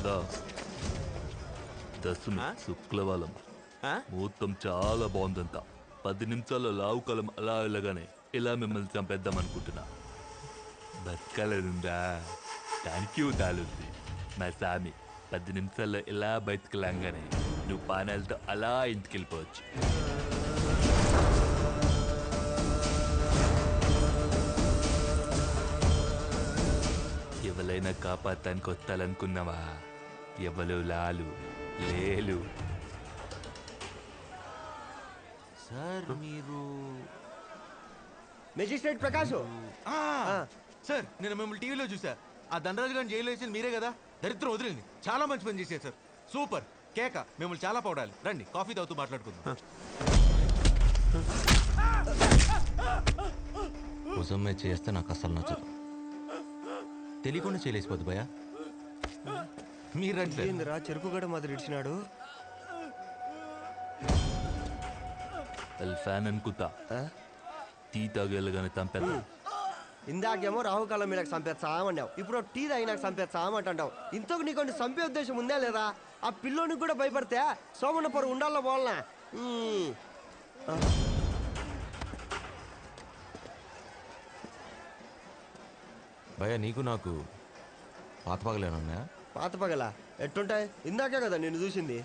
కదా, దశమి శుక్లవారం ముహూర్తం చాలా బాగుందంట. 10 నిమిషాల్లో లావు కాలం అలా వెళ్ళగానే ఇలా మిమ్మల్ని చంపేద్దాం అనుకుంటున్నా. బతకాలనుందా? దానికి దాలుంది మా సామి. 10 నిమిషాల్లో ఇలా బయటకు లాగానే నువ్వు పానాలతో అలా ఇంటికి వెళ్ళిపోవచ్చు. ఎవరైనా కాపాడటానికి వస్తాలనుకున్నావా? ఎవరు లాలు లేలు. సార్ మీరు మెజిస్ట్రేట్ ప్రకాష్ సార్, నేను మిమ్మల్ని టీవీలో చూసా. ఆ ధనరాజు గారిని జైలు వేసి మీరే కదా? దరిద్రం వదిలింది. చాలా మంచి పని చేశారు సార్. సూపర్ కేక. మిమ్మల్ని చాలా పొగడాలి. రండి కాఫీ తాగుతూ మాట్లాడుకుందాం. భుజమ్మే చేస్తే నాకు అసలు నచ్చదు. తెలియకుండా చేయలేసిపోద్దు భయ. మీరు రండి. ఏందిరా చెరుకు గడ మాదిరి ఇచ్చినాడు. ఫ్యాన్ అనుకుంటా. టీ తాగేళ్ళగానే తంపేద్దాం. ఇందాకేమో రాహుకాలం మీద చంపేస్తామన్నావు, ఇప్పుడు టీ తాగి నాకు చంపేస్తామంటావు. ఇంతకు నీకు చంపే ఉద్దేశం ఉందా లేదా? ఆ పిల్లోనికి కూడా భయపడితే సోమన్న పొర ఉండాలో పోవాలనా? భయ నీకు నాకు పాత పగలేనున్నాయా? పాత పగల ఎట్టుంటాయి? ఇందాకే కదా నేను చూసింది.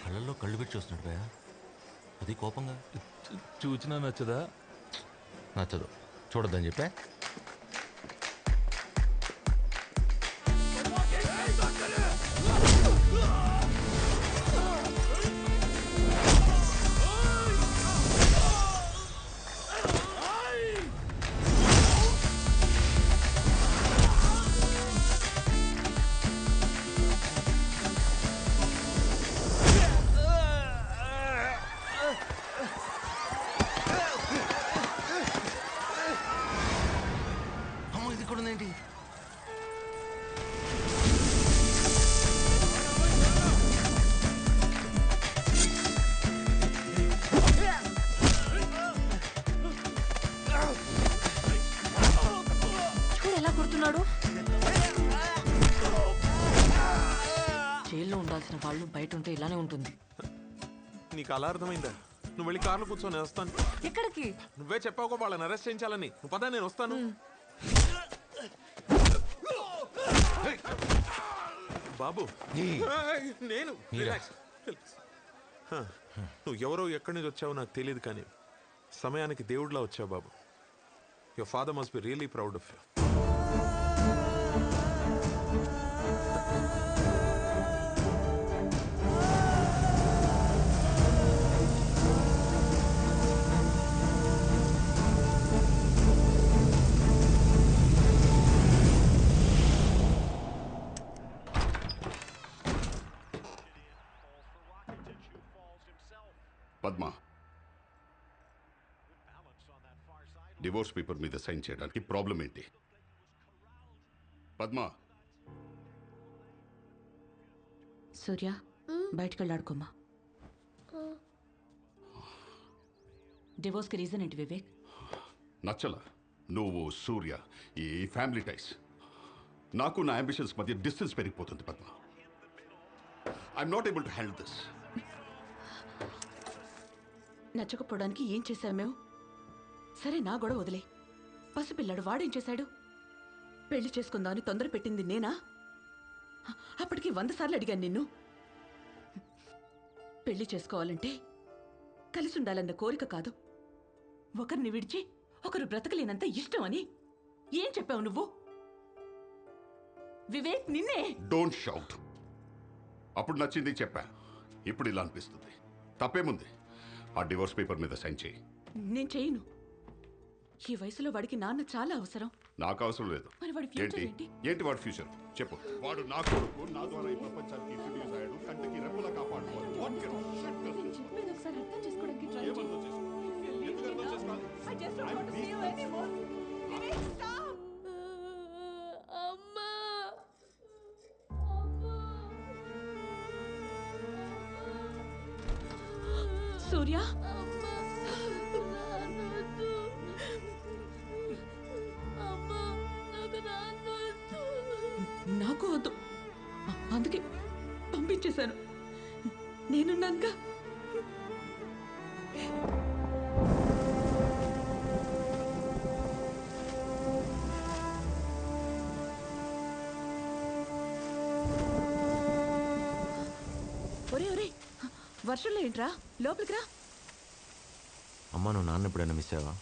కళ్ళల్లో కళ్ళు పెట్టి చూస్తున్నాడు భయ. అది కోపంగా. చూచినా నచ్చదా? నచ్చదు, చూడొద్దని చెప్పా. జైల్లో ఉండాల్సిన వాళ్ళు బయట ఉంటే ఇలానే ఉంటుంది. నీకు అలా అర్థమైందా? నువ్వు వెళ్ళి కార్లో కూర్చొని వస్తాను. ఎక్కడికి? నువ్వే చెప్పావు వాళ్ళని అరెస్ట్ చేయించాలని. నువ్వు పదా, నేను వస్తాను. బాబు నేను నువ్వు ఎవరో ఎక్కడి నుంచి వచ్చావో నాకు తెలియదు, కానీ సమయానికి దేవుడిలా వచ్చావు బాబు. Your father must be really proud of you. Padma, divorce paper మీద సైన్ చేయడానికి ప్రాబ్లం ఏంటి? పద్మ. సూర్య, బయటకు వెళ్ళాడుకోమ్మా. డివోర్స్కి రీజన్ ఏంటి వివేక్? నచ్చల నువ్వు సూర్య ఈ ఫ్యామిలీ టైస్. నాకు నా అంబిషన్స్ మధ్య డిస్టెన్స్ పెరిగిపోతుంది Padma. I'm not able to handle this. నచ్చకపోవడానికి ఏం చేశావు మేము? సరే, నా గొడవ వదిలే. పసిపిల్లాడు వాడేం చేశాడు? పెళ్లి చేసుకుందామని తొందర పెట్టింది నేనా? అప్పటికి 100 సార్లు అడిగాను నిన్ను. పెళ్లి చేసుకోవాలంటే కలిసి ఉండాలన్న కోరిక కాదు, ఒకరిని విడిచి ఒకరు బ్రతకలేనంత ఇష్టం అని. ఏం చెప్పావు నువ్వు? వివేక్, నిన్నే. Don't shout. అప్పుడు నచ్చింది చెప్పా, ఇప్పుడు ఇలా అనిపిస్తుంది. తప్పేముంది? ఆ డివోర్స్ పేపర్ మీద సైన్ చేయి. నేను చేయను. ఈ వయసులో వాడికి నాన్న చాలా అవసరం. నాకు అవసరం లేదు. మరి వాడి ఫ్యూచర్ ఏంటి? ఏంటి వాడి ఫ్యూచర్ చెప్పు. వాడు నా కొడుకు, నా ద్వారా ఈ ప్రపంచానికి ఇంట్రడ్యూస్ అయ్యాడు. కంటికి రెప్పలా కాపాడుకోవాలి. నేను చెప్పేది ఒకసారి అర్థం చేసుకోవడానికి ట్రై చేయి. ఎందుకు అర్థం చేసుకోవాలి? I just don't want to see you anymore. Vivek, stop. అమ్మా. సూర్య, అందుకే పంపించేశాను. నేనున్నానుగా. ఒరే ఒరే, వర్షంలో ఏంట్రా? లోపలికి రా. అమ్మ, నువ్వు నాన్న ఎప్పుడైనా మిస్ అయ్యావా?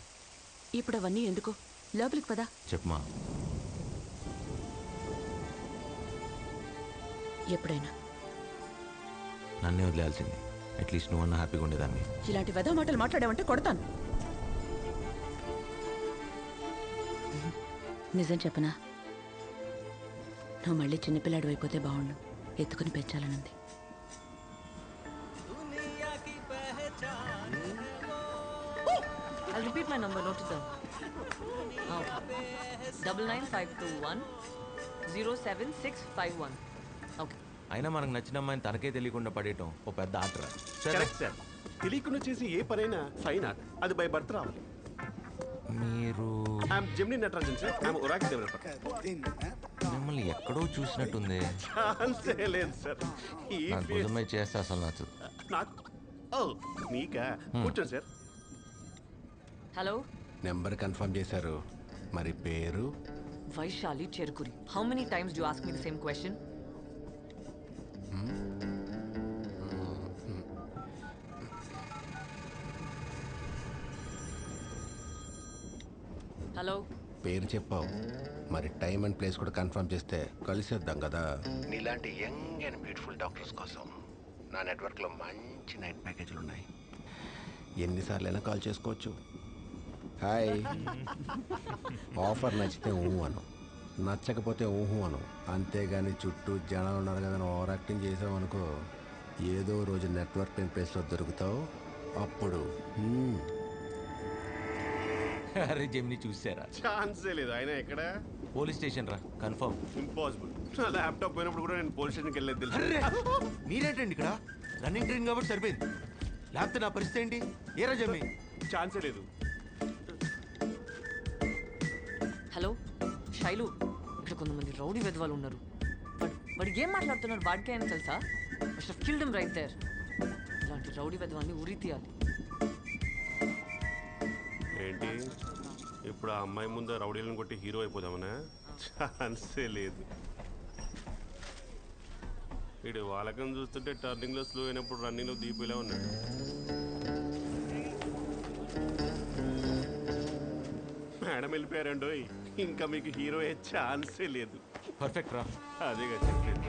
ఇప్పుడు అవన్నీ ఎందుకు? లోపలికి పదా. చెప్పమా. ఎప్పుడైనా నన్నే వదిలేయాల్సింది. అట్లీస్ట్ నువ్వన్నా హ్యాపీగా ఉండేదాన్ని. ఇలాంటి వెధవ మాటలు మాట్లాడావంటే కొడతాను. నిజం చెప్పనా? నువ్వు మళ్ళీ చిన్నపిల్లాడు అయిపోతే బాగుండు. ఎత్తుకుని పెంచాలనుంది. I'll repeat my number, note it down. 99521 07651. Okay. అయినా మనకు నచ్చిన అమ్మాయిని తనకే తెలియకుండా పడేయటం ఓ పెద్ద ఆటరా. Correct sir. తెలియకుండా చేసి ఏ పనైనా ఫైన్ ఆర్ట్, అది బై బర్త్ రావాలి. మీరు I'm Gemini Natarajan sir. I'm Oracle developer. మిమ్మల్ని ఎక్కడో చూసినట్టుంది. ఛాన్సే లేదు సార్. ఈ నాకు భుజమై చేస్తే అసలు నచ్చదు. నాకు ఓ మీకా? కూర్చోండి సార్. Hello? నెంబర్ కన్ఫర్మ్ చేశారు, మరి పేరు? Vaishali Cherukuri. How many times do you ask me the same question? Hello? పేరు చెప్పావు, మరి టైం అండ్ ప్లేస్ కూడా కన్ఫర్మ్ చేస్తే కలిసేద్దాం కదా. నీలాంటి యంగ్ అండ్ బ్యూటిఫుల్ డాక్టర్స్ కోసం నా నెట్వర్క్లో మంచి నైట్ ప్యాకేజీలు ఉన్నాయి. ఎన్నిసార్లు అయినా కాల్ చేసుకోవచ్చు. హాయ్. ఆఫర్ నచ్చితే ఊహు అను, నచ్చకపోతే ఊహు అను. అంతేగాని చుట్టూ జనాలు ఉన్నారు కదా ఓవర్ యాక్టింగ్ చేసావు అనుకో, ఏదో రోజు నెట్వర్క్ లేని ప్లేస్లో దొరుకుతావు. అప్పుడు అరే జెమిని, చూసారా? ఛాన్సే లేదు. ఆయన ఎక్కడ? పోలీస్ స్టేషన్ రా, కన్ఫర్మ్. ఇంపాసిబుల్. నా ల్యాప్టాప్ పోయినప్పుడు కూడా నేను పోలీస్ స్టేషన్కి వెళ్ళలేదు తెలుసు. మీరేంటండి ఇక్కడ? రన్నింగ్ ట్రైన్ కాబట్టి సరిపోయింది. లేకపోతే నా పరిస్థితి ఏంటి? ఏ రాజమ్మి? ఛాన్సే లేదు. హలో శైలు, ఇక్కడ కొంతమంది రౌడీ వెధవాలు ఉన్నారు. వాడు ఏం మాట్లాడుతున్నాడు వాడికే అని తెలుసా? Must have killed him right there. ఇలాంటి రౌడీ వెధవాన్ని ఉరి తీయాలి. ఏంటి ఇప్పుడు ఆ అమ్మాయి ముందు రౌడీలను కొట్టి హీరో అయిపోదామనా? ఛాన్సే లేదు. వీడు వాళ్ళకం చూస్తుంటే టర్నింగ్లో స్లో అయినప్పుడు రన్నింగ్లో దీపిలా ఉన్నాడు. మేడం వెళ్ళిపోయారండో, ఇంకా మీకు హీరో అయ్యే ఛాన్సే లేదు. పర్ఫెక్ట్ రా. అదేగా చెప్పలేదు.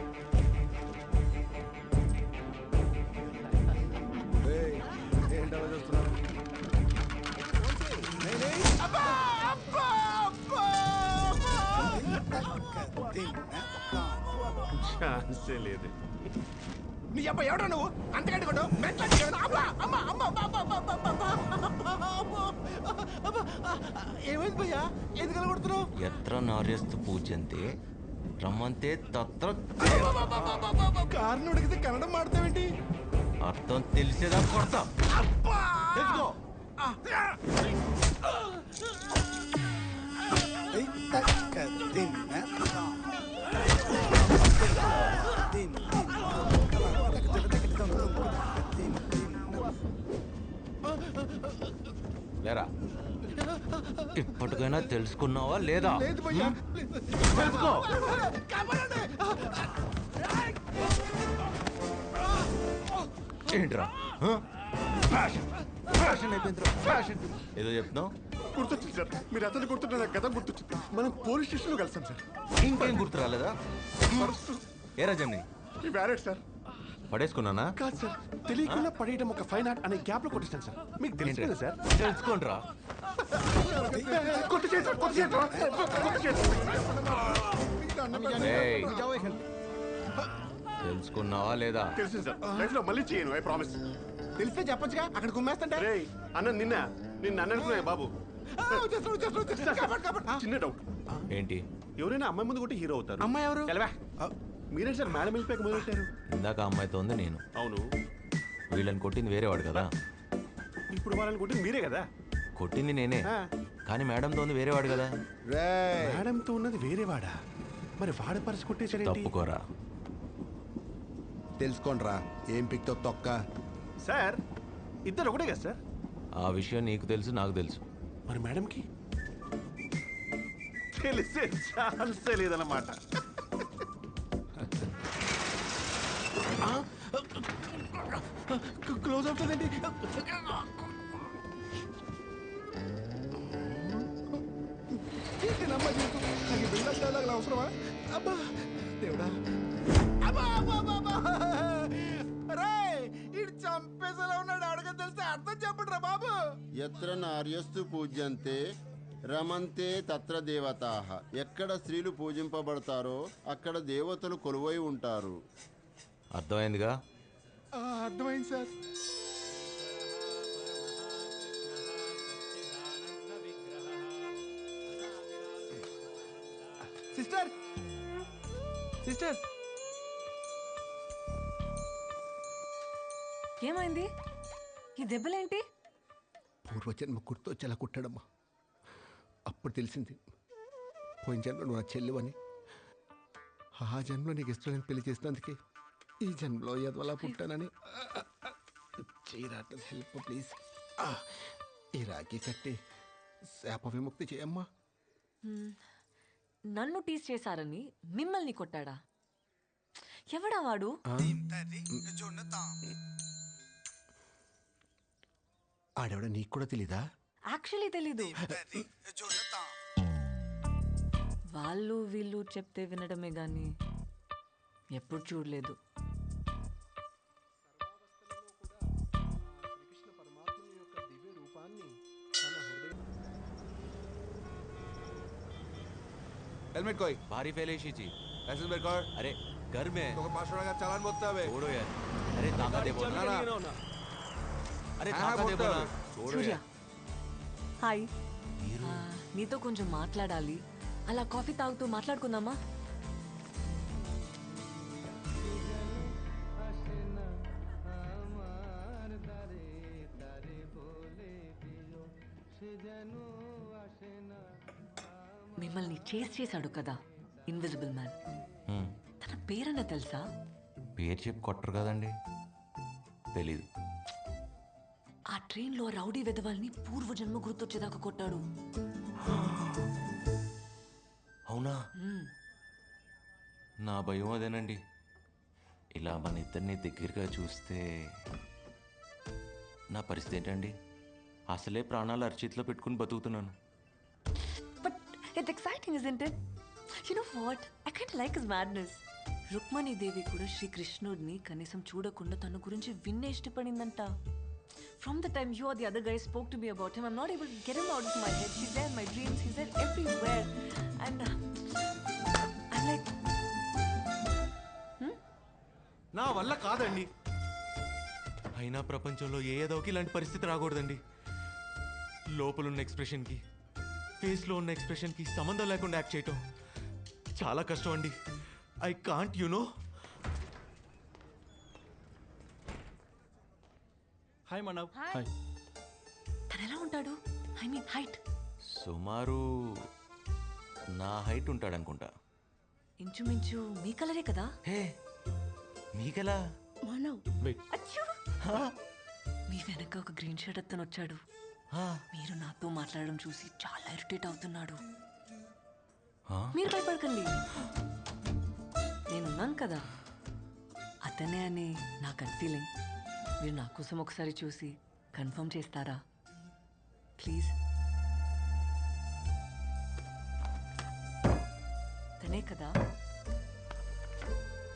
ఛాన్సే లేదు. నీ అబ్బా ఎవడో నువ్వు అంతకంటే కొట్టు. ఏమైంది భయ్యా? ఎందుకలా కొడుతున్నావు? ఎత్ర నార్యస్తు పూజ్యంతే రమ్మంతే తత్ర. కారుని ఉడికితే కన్నడం మాడతావేంటి? అర్థం తెలిసేదా కొడతా. తెలుసుకో. లేరా, ఇప్పటికైనా తెలుసుకున్నావా లేదా? లేదు భయ్యా, తెలుసుకో. ఏంట్రా ఫ్యాషన్ అయిపోయిందిరా, ఫ్యాషన్. ఏదో చెప్తున్నావు? గుర్తొచ్చింది సార్. మీరు అతను గుర్తుంటే నాకు గతం గుర్తొచ్చింది. మనం పోలీస్ స్టేషన్లో కలిసాం సార్. ఇంకేం గుర్తు రాలేదా? ఏ రాజమ్ని ఈ వ్యాలెట్ సార్. పడేసుకున్నానా? కాదు సార్, తెలియకుండా పడేయడం ఒక ఫైన్ ఆర్ట్ అనే గ్యాప్ లో కొట్టిస్తాను సార్. మీకు తెలుసు కదా సార్. తెలుసుకోండిరా. కొట్టు చేసి కొట్టు చేసి కొట్టు చేసి. ఏయ్, తెలుసుకున్నావా లేదా? తెలిసింది సార్. లైఫ్ లో మళ్ళీ చేయను, ఐ ప్రామిస్. తెలిస్తే చెప్పొచ్చుగా, అక్కడ కుమ్మేస్తంటే. రే అన్న, నిన్న అనుకున్నాయి బాబు. చిన్న డౌట్. ఏంటి? ఎవరైనా అమ్మాయి ముందు కొట్టి హీరో అవుతారు. అమ్మాయి ఎవరు? మీరే సార్ మేడం వెళ్ళిపోయాక మొదలెట్టారు. ఇందాక అమ్మాయితో ఉంది నేను. అవును, వీళ్ళని కొట్టింది వేరేవాడు కదా. ఇప్పుడు వాళ్ళని కొట్టింది మీరే కదా. కొట్టింది నేనే, కానీ మేడంతో ఉంది వేరేవాడు కదా. మేడంతో ఉన్నది వేరేవాడా? మరి వాడ పర్సు కొట్టేసాడేంటి? తప్పుకోరా. తెలుసుకోండిరా ఏం పిక్తో తొక్క. సార్ ఇద్దరు ఒకటే కదా సార్? ఆ విషయం నీకు తెలుసు, నాకు తెలుసు. మరి మేడంకి తెలిసే ఛాన్సే లేదన్నమాట. క్లోజ్ అవుతుందండి. అవసరమా? అబ్బా దేవుడా, అబ్బా అబ్బా అబ్బా అబ్బా! రే ఇడు చంపేసేలా ఉన్నాడు. అడగ తెలిస్తే అర్థం చెప్పండి రా బాబు. ఎత్ర నార్యస్తు పూజ్యంతే రమంతే తత్ర దేవతాః. ఎక్కడ స్త్రీలు పూజింపబడతారో అక్కడ దేవతలు కొలువై ఉంటారు. అర్థమైందిగా? అర్థమైంది సార్. సిస్టర్ సిస్టర్ ఏమైంది? ఈ దెబ్బలేంటి? పూర్వజన్మ గుర్తొచ్చేలా కుట్టాడమ్మా. అప్పుడు తెలిసింది పోయిన జన్మ నువ్వు నా చెల్లివని. ఆ జన్మలో నీకు ఇష్టం పెళ్లి చేసినందుకే ఈ జన్మలో ఎదవలా పుట్టానని. చీరాట హెల్ప్ ప్లీజ్. ఈ రాఖీ కట్టి శాప విముక్తి చేయమ్మా. నన్ను టీస్ చేశారని మిమ్మల్ని కొట్టాడా? ఎవడా వాడు? ఆడెవడ నీకు కూడా తెలీదా? యాక్చువల్లీ తెలీదు. వాళ్ళు వీళ్ళు చెప్తే వినడమే గాని ఎప్పుడు చూడలేదు. हेलमेट कोई भारी फैलेशी थी। लाइसेंस मेरे कर। अरे घर में तो का 500 का चालान बोलता है। छोड़ो यार। अरे ताका दे बोल ना। अरे ताका दे बोल ना। छोड़ो సూర్య यार। హాయ్. నీతో కొంచెం మాట్లాడాలి. అలా కాఫీ తాగుతూ మాట్లాడుకుందామా? మిమ్మల్ని చేస్ చేశాడు కదా ఇన్విజిబుల్ మ్యాన్. తన పేరన్న తెలుసా? పేరు చెప్పి కొట్టరు కదండి. తెలీదు. ఆ ట్రైన్లో రౌడీ వెధవాల్ని పూర్వజన్మ గుర్తొచ్చేదాకా కొట్టాడు. అవునా? నా భయం అదేనండి. ఇలా మన ఇద్దరిని దగ్గరగా చూస్తే నా పరిస్థితి ఏంటండి? అసలే ప్రాణాలు అరచేతిలో పెట్టుకుని బతుకుతున్నాను. But it's exciting, isn't it? You know what? I kind of like his madness. Rukmini దేవి కూడా శ్రీకృష్ణుడిని కనీసం చూడకుండా తన గురించి విన్నే ఇష్టపడిందంట. From the time you or the other guy spoke to me about him, I'm not able to get him out of my head. He's there in my dreams. He's there everywhere. And I'm like, నా వల్ల కాదండి. అయినా ప్రపంచంలో ఏదోకి ఇలాంటి పరిస్థితి రాకూడదండి. లోపలున్న ఎక్స్ప్రెషన్కి ఫేస్లో ఉన్న ఎక్స్ప్రెషన్కి సంబంధం లేకుండా యాక్ట్ చేయటం చాలా కష్టం అండి. I can't know. Hi Manav. Hi. తను ఎలా ఉంటాడు? I mean height. సుమారు నా హైట్ ఉంటాడనుకుంటా. ఇంచుమించు మీ కలరే కదా? హే, మీకెలా? అచ్చూ! మీ వెనక ఒక గ్రీన్ షర్ట్ అతను వచ్చాడు. మీరు నాతో మాట్లాడడం చూసి చాలా ఇరిటేట్ అవుతున్నాడు. మీరు భయపడకండి, నేనున్నాను కదా. అతనే అని నా గట్ ఫీలింగ్. మీరు నా కోసం ఒకసారి చూసి కన్ఫర్మ్ చేస్తారా ప్లీజ్? తనే కదా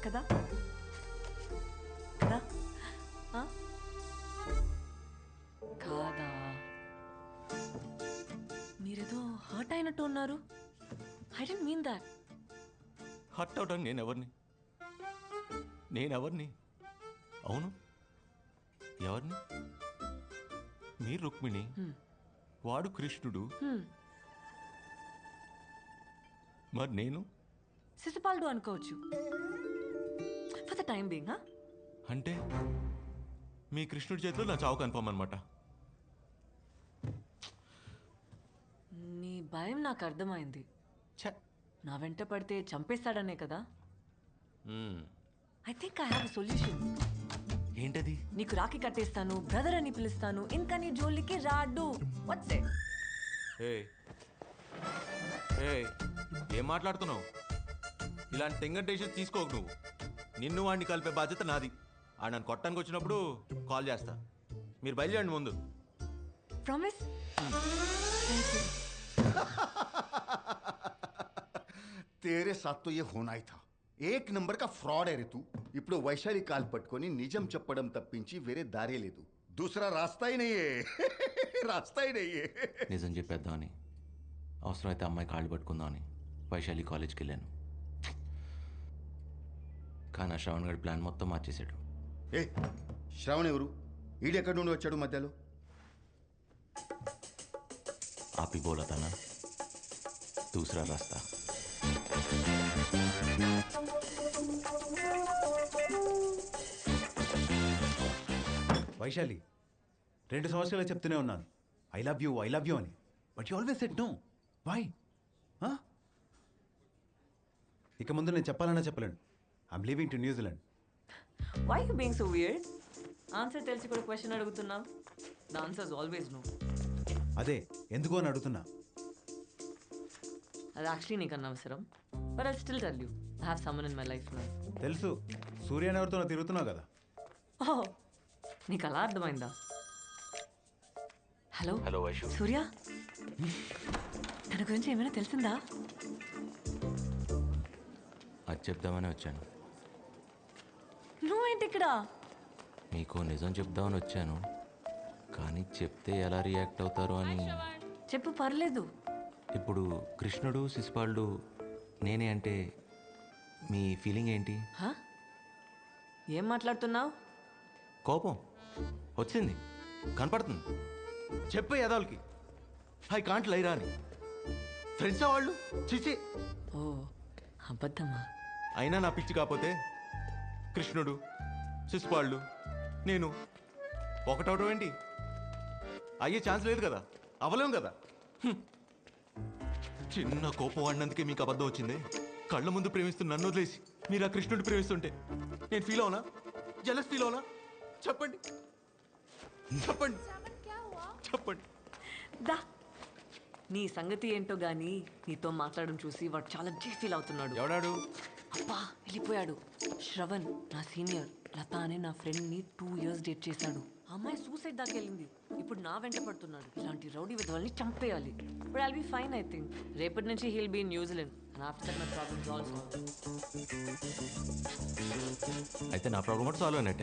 కదా కదా? కాదా? మీరేదో హర్ట్ అయినట్టు ఉన్నారు. I don't mean that. Hurt అవడానికి నేనెవరిని? అవును, ఎవరిని? మీరు రుక్మిణి, వాడు కృష్ణుడు. మరి నేను శిశుపాలుడు అనుకోవచ్చు ఫర్ ద టైం బీయింగ్. అంటే మీ కృష్ణుడి చేతిలో నా చావు కన్ఫర్మ్ అనమాట. నీ భయం నాకు అర్థమైంది. నా వెంట పడితే చంపేస్తాడనే కదా? I think I have solution. ఏంటది? నీకు రాఖీ కట్టేస్తాను, బ్రదర్ అని పిలుస్తాను, ఇంకా నీ జోలికి రాడు. What's it? ఏం మాట్లాడుతున్నావు? ఇలాంటి తెంగర్ డెసిషన్ తీసుకోకు నువ్వు. నిన్ను వాడిని కలిపే బాధ్యత నాది. ఆ నన్ను కొట్టడానికి వచ్చినప్పుడు కాల్ చేస్తా. మీరు బయలుదేరండి ముందు. ప్రామిస్? तेरे साथ तो ये होना ही था. एक नंबर का फ्रॉड है रे तू. ఇప్పుడు వైశాలి కాల్ పట్టుకొని నిజం చెప్పడం తప్పించి వేరే దారే లేదు. दूसरा रास्ता ही नहीं है. रास्ता ही नहीं है. నిజం చెప్పేద్దామని, అవసరమైతే అమ్మాయి కాళ్ళు పట్టుకుందామని వైశాలి కాలేజ్కి వెళ్ళాను. కానీ ఆ శ్రవణ్ గడి ప్లాన్ మొత్తం మార్చేశాడు. ఏ శ్రవణ్ ఎవరు? ఈడెక్కడి నుండి వచ్చాడు మధ్యలో? आप ही बोला था ना, दूसरा रास्ता. వైశాలి, 2 సంవత్సరాలు చెప్తూనే ఉన్నాను ఐ లవ్ యూ అని, but you always said no. Why? ఇక ముందు నేను చెప్పాలన్నా చెప్పలేను. I'm leaving to New Zealand. Why you being so weird? Answer తెలిసి కూడా క్వశ్చన్ అడుగుతున్నావు. The answer is always no. అదే ఎందుకు అని అడుగుతున్నా. అది యాక్చువల్లీ నీకు అనవసరం, but I still tell you I have someone in my life now. తెలుసు, సూర్యని ఎవరితో తిరుగుతున్నావు కదా. ఓహ్, నీకు అలా అర్థమైందా? Hello hello Vaishu. సూర్య, తన గురించి ఏమైనా తెలిసిందా? అది చెప్దామని వచ్చాను. నువ్వేంటి ఇక్కడ? మీకు నిజం చెప్దామని వచ్చాను, కానీ చెప్తే ఎలా రియాక్ట్ అవుతారో అని. చెప్పు, పర్లేదు. ఇప్పుడు కృష్ణుడు శిశుపాలుడు నేనే అంటే మీ ఫీలింగ్ ఏంటి? హా? ఏం మాట్లాడుతున్నావు? కోపం వచ్చింది, కనపడుతుంది. చెప్పే యదాలకి ఐ కాంట్ లైరా అని. ఫ్రెండ్సా వాళ్ళు? చిచి. ఓ, అబద్ధమా? అయినా నా పిచ్చి కాకపోతే కృష్ణుడు శిశుపాలుడు నేను ఒకటవడం ఏంటి? అయ్యే ఛాన్స్ లేదు కదా, అవలేం కదా. చిన్న కోపం వాడినందుకే మీకు అబద్ధం వచ్చింది. కళ్ళ ముందు ప్రేమిస్తున్న నన్ను వదిలేసి మీరు ఆ కృష్ణుడిని ప్రేమిస్తుంటే నేను ఫీల్ అవునా? జలస్ ఫీల్ అవునా? చెప్పండి చెప్పండి చెప్పండి. దా, నీ సంగతి ఏంటో గానీ నీతో మాట్లాడడం చూసి వాడు చాలా ఫీల్ అవుతున్నాడు. ఎవడాడు? అబ్బా, వెళ్ళిపోయాడు. శ్రవణ్, నా సీనియర్. లత అనే నా ఫ్రెండ్ని 2 years డేట్ చేశాడు. ఆ అమ్మాయి సూసైడ్ దాకా వెళ్ళింది. ఇప్పుడు నా వెంట పడుతున్నాడు. ఇలాంటి రౌడీ విధవల్ని చంపేయాలి. But I'll be fine I think. రేపటి నుంచి he'll be in New Zealand. And after my problems also. అయితే నా ప్రాబ్లం సాల్వ్ అయినట్టే.